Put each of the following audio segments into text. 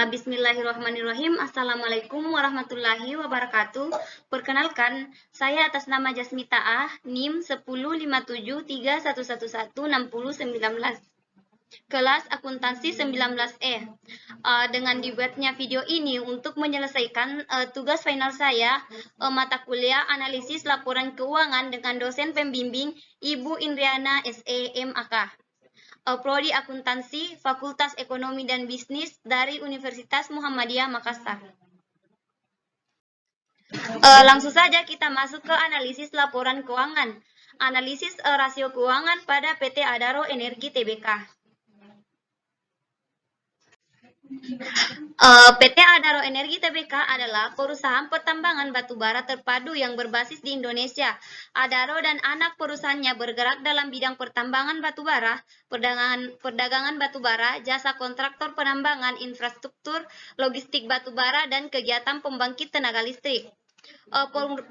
Bismillahirrahmanirrahim. Assalamualaikum warahmatullahi wabarakatuh. Perkenalkan, saya atas nama Jasmita A, NIM 105731116019. Kelas Akuntansi 19E. Dengan dibuatnya video ini untuk menyelesaikan tugas final saya, mata kuliah Analisis Laporan Keuangan dengan dosen pembimbing Ibu Indriana SE MAK. Prodi Akuntansi, Fakultas Ekonomi dan Bisnis dari Universitas Muhammadiyah Makassar. Langsung saja kita masuk ke analisis laporan keuangan. Analisis rasio keuangan pada PT Adaro Energi Tbk. PT Adaro Energi Tbk adalah perusahaan pertambangan batubara terpadu yang berbasis di Indonesia. Adaro dan anak perusahaannya bergerak dalam bidang pertambangan batubara, perdagangan batubara, jasa kontraktor penambangan, infrastruktur, logistik batubara, dan kegiatan pembangkit tenaga listrik.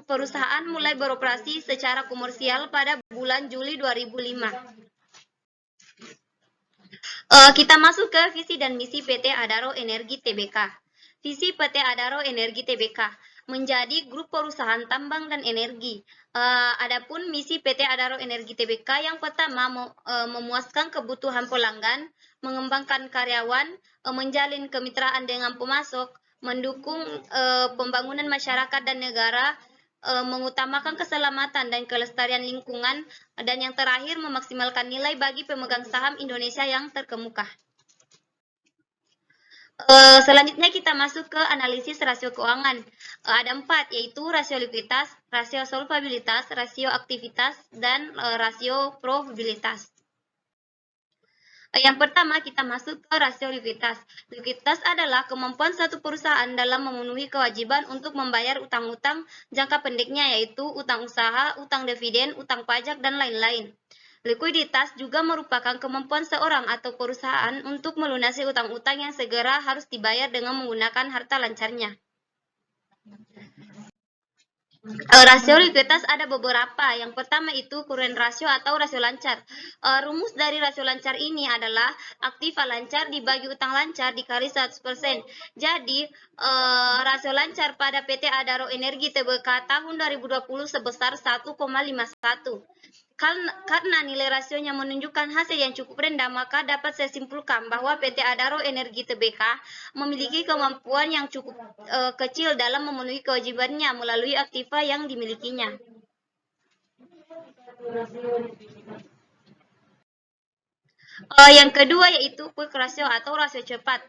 Perusahaan mulai beroperasi secara komersial pada bulan Juli 2005. Kita masuk ke visi dan misi PT Adaro Energi Tbk. Visi PT Adaro Energi Tbk menjadi grup perusahaan tambang dan energi. Adapun misi PT Adaro Energi Tbk yang pertama memuaskan kebutuhan pelanggan, mengembangkan karyawan, menjalin kemitraan dengan pemasok, mendukung pembangunan masyarakat dan negara, mengutamakan keselamatan dan kelestarian lingkungan, dan yang terakhir memaksimalkan nilai bagi pemegang saham Indonesia yang terkemuka. Selanjutnya kita masuk ke analisis rasio keuangan. Ada 4, yaitu rasio likuiditas, rasio solvabilitas, rasio aktivitas, dan rasio probabilitas. Yang pertama kita masuk ke rasio likuiditas. Likuiditas adalah kemampuan satu perusahaan dalam memenuhi kewajiban untuk membayar utang-utang jangka pendeknya, yaitu utang usaha, utang dividen, utang pajak, dan lain-lain. Likuiditas juga merupakan kemampuan seorang atau perusahaan untuk melunasi utang-utang yang segera harus dibayar dengan menggunakan harta lancarnya. Rasio likuiditas ada beberapa. Yang pertama itu current ratio atau rasio lancar. Rumus dari rasio lancar ini adalah aktiva lancar dibagi utang lancar dikali 100%. Jadi, rasio lancar pada PT Adaro Energi Tbk tahun 2020 sebesar 1,51. Karena nilai rasionya menunjukkan hasil yang cukup rendah, maka dapat saya simpulkan bahwa PT Adaro Energi Tbk memiliki kemampuan yang cukup kecil dalam memenuhi kewajibannya melalui aktiva yang dimilikinya. Yang kedua yaitu quick ratio atau rasio cepat.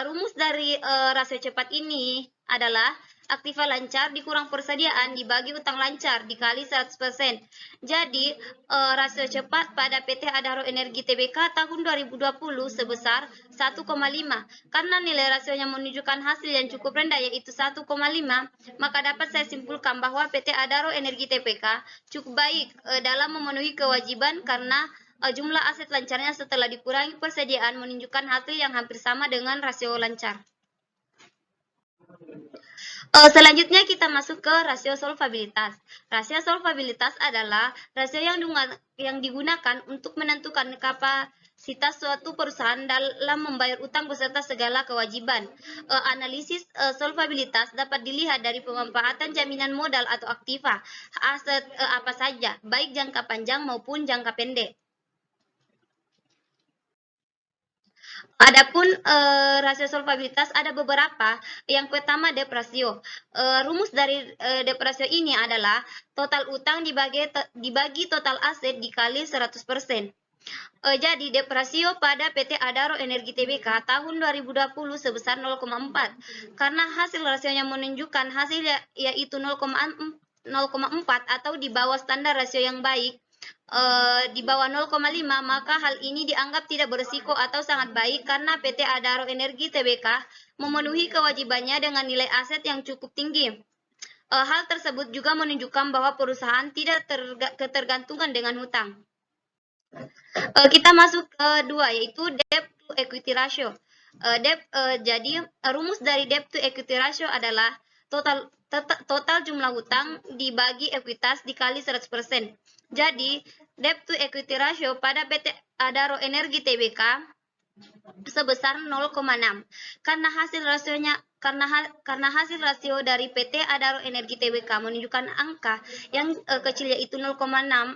Rumus dari rasio cepat ini adalah aktiva lancar dikurang persediaan dibagi utang lancar dikali 100%. Jadi, rasio cepat pada PT Adaro Energi Tbk tahun 2020 sebesar 1,5. Karena nilai rasionya menunjukkan hasil yang cukup rendah yaitu 1,5, maka dapat saya simpulkan bahwa PT Adaro Energi Tbk cukup baik dalam memenuhi kewajiban karena jumlah aset lancarnya setelah dikurangi persediaan menunjukkan hasil yang hampir sama dengan rasio lancar. Selanjutnya kita masuk ke rasio solvabilitas. Rasio solvabilitas adalah rasio yang digunakan untuk menentukan kapasitas suatu perusahaan dalam membayar utang beserta segala kewajiban. Analisis solvabilitas dapat dilihat dari pemanfaatan jaminan modal atau aktiva, aset apa saja, baik jangka panjang maupun jangka pendek. Adapun rasio solvabilitas ada beberapa. Yang pertama debt ratio. Rumus dari debt ratio ini adalah total utang dibagi total aset dikali 100%. Jadi debt ratio pada PT Adaro Energi Tbk tahun 2020 sebesar 0,4. Karena hasil rasionya menunjukkan hasil yaitu 0,4 atau di bawah standar rasio yang baik, di bawah 0,5, maka hal ini dianggap tidak berisiko atau sangat baik karena PT Adaro Energi Tbk memenuhi kewajibannya dengan nilai aset yang cukup tinggi. Hal tersebut juga menunjukkan bahwa perusahaan tidak ketergantungan dengan hutang. Kita masuk ke 2, yaitu debt to equity ratio. Jadi rumus dari debt to equity ratio adalah total jumlah hutang dibagi ekuitas dikali 100%. Jadi, debt to equity ratio pada PT Adaro Energi Tbk sebesar 0,6. Karena hasil rasio dari PT Adaro Energi Tbk menunjukkan angka yang kecil yaitu 0,6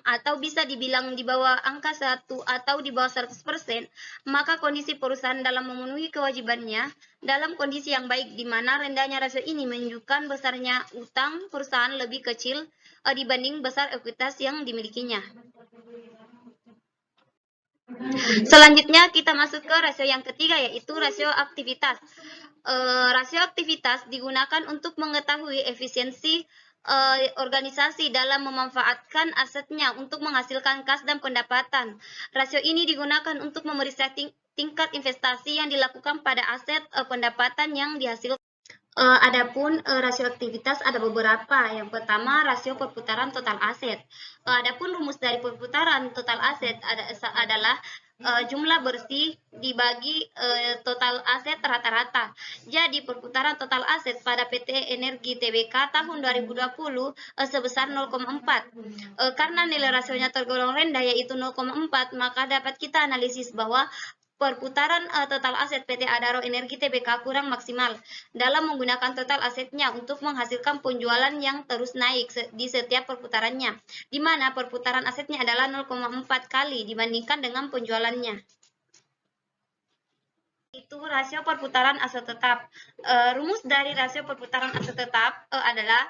atau bisa dibilang di bawah angka 1 atau di bawah 100%, maka kondisi perusahaan dalam memenuhi kewajibannya dalam kondisi yang baik, di mana rendahnya rasio ini menunjukkan besarnya utang perusahaan lebih kecil dibanding besar ekuitas yang dimilikinya. Selanjutnya kita masuk ke rasio yang ketiga, yaitu rasio aktivitas. Rasio aktivitas digunakan untuk mengetahui efisiensi organisasi dalam memanfaatkan asetnya untuk menghasilkan kas dan pendapatan. Rasio ini digunakan untuk memeriksa tingkat investasi yang dilakukan pada aset pendapatan yang dihasilkan. Adapun rasio aktivitas ada beberapa. Yang pertama, rasio perputaran total aset. Adapun rumus dari perputaran total aset adalah jumlah bersih dibagi total aset rata-rata. Jadi perputaran total aset pada PT Energi Tbk tahun 2020 sebesar 0,4. Karena nilai rasionya tergolong rendah yaitu 0,4, maka dapat kita analisis bahwa perputaran total aset PT Adaro Energi Tbk kurang maksimal dalam menggunakan total asetnya untuk menghasilkan penjualan yang terus naik di setiap perputarannya, di mana perputaran asetnya adalah 0,4 kali dibandingkan dengan penjualannya. Itu rasio perputaran aset tetap. Rumus dari rasio perputaran aset tetap adalah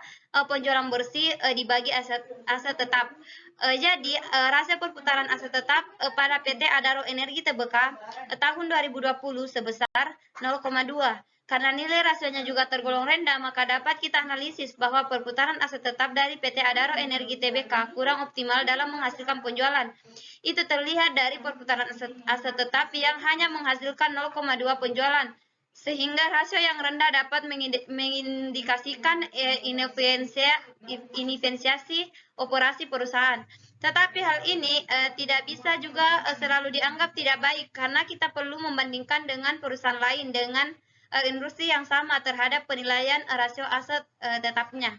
penjualan bersih dibagi aset tetap. Jadi rasio perputaran aset tetap pada PT Adaro Energi Tbk tahun 2020 sebesar 0,2. Karena nilai rasionya juga tergolong rendah, maka dapat kita analisis bahwa perputaran aset tetap dari PT Adaro Energi Tbk kurang optimal dalam menghasilkan penjualan. Itu terlihat dari perputaran aset tetap yang hanya menghasilkan 0,2 penjualan, sehingga rasio yang rendah dapat mengindikasikan inefisiensi operasi perusahaan. Tetapi hal ini tidak bisa juga selalu dianggap tidak baik, karena kita perlu membandingkan dengan perusahaan lain dengan industri yang sama terhadap penilaian rasio aset tetapnya.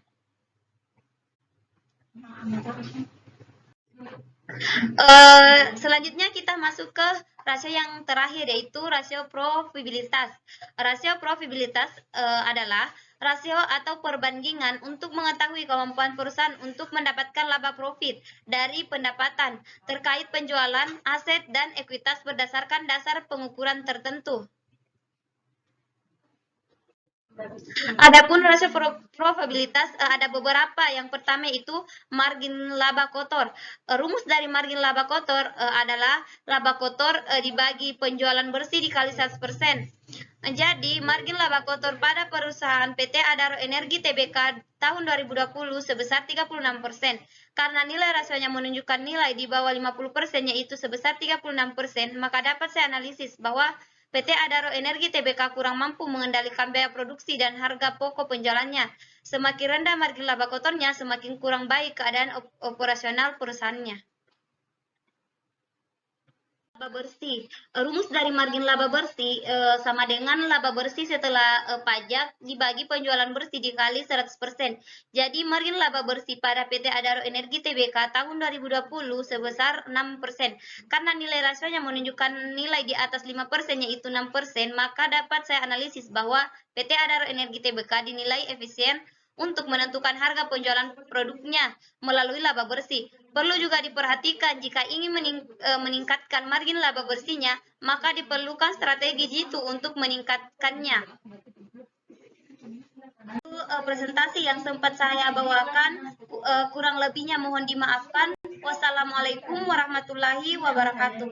Selanjutnya kita masuk ke rasio yang terakhir, yaitu rasio profitabilitas. Rasio profitabilitas adalah rasio atau perbandingan untuk mengetahui kemampuan perusahaan untuk mendapatkan laba profit dari pendapatan terkait penjualan aset dan ekuitas berdasarkan dasar pengukuran tertentu. Adapun rasio profitabilitas ada beberapa. Yang pertama itu margin laba kotor. Rumus dari margin laba kotor adalah laba kotor dibagi penjualan bersih dikali 100%. Jadi margin laba kotor pada perusahaan PT Adaro Energi Tbk tahun 2020 sebesar 36%. Karena nilai rasionya menunjukkan nilai di bawah 50%, yaitu sebesar 36%, maka dapat saya analisis bahwa PT Adaro Energi Tbk kurang mampu mengendalikan biaya produksi dan harga pokok penjualannya. Semakin rendah margin laba kotornya, semakin kurang baik keadaan operasional perusahaannya. Laba bersih. Rumus dari margin laba bersih sama dengan laba bersih setelah pajak dibagi penjualan bersih dikali 100%. Jadi margin laba bersih pada PT Adaro Energi Tbk tahun 2020 sebesar 6%. Karena nilai rasionya menunjukkan nilai di atas 5%, yaitu 6%, maka dapat saya analisis bahwa PT Adaro Energi Tbk dinilai efisien untuk menentukan harga penjualan produknya melalui laba bersih. Perlu juga diperhatikan jika ingin meningkatkan margin laba bersihnya, maka diperlukan strategi jitu untuk meningkatkannya. Itu presentasi yang sempat saya bawakan, kurang lebihnya mohon dimaafkan. Wassalamualaikum warahmatullahi wabarakatuh.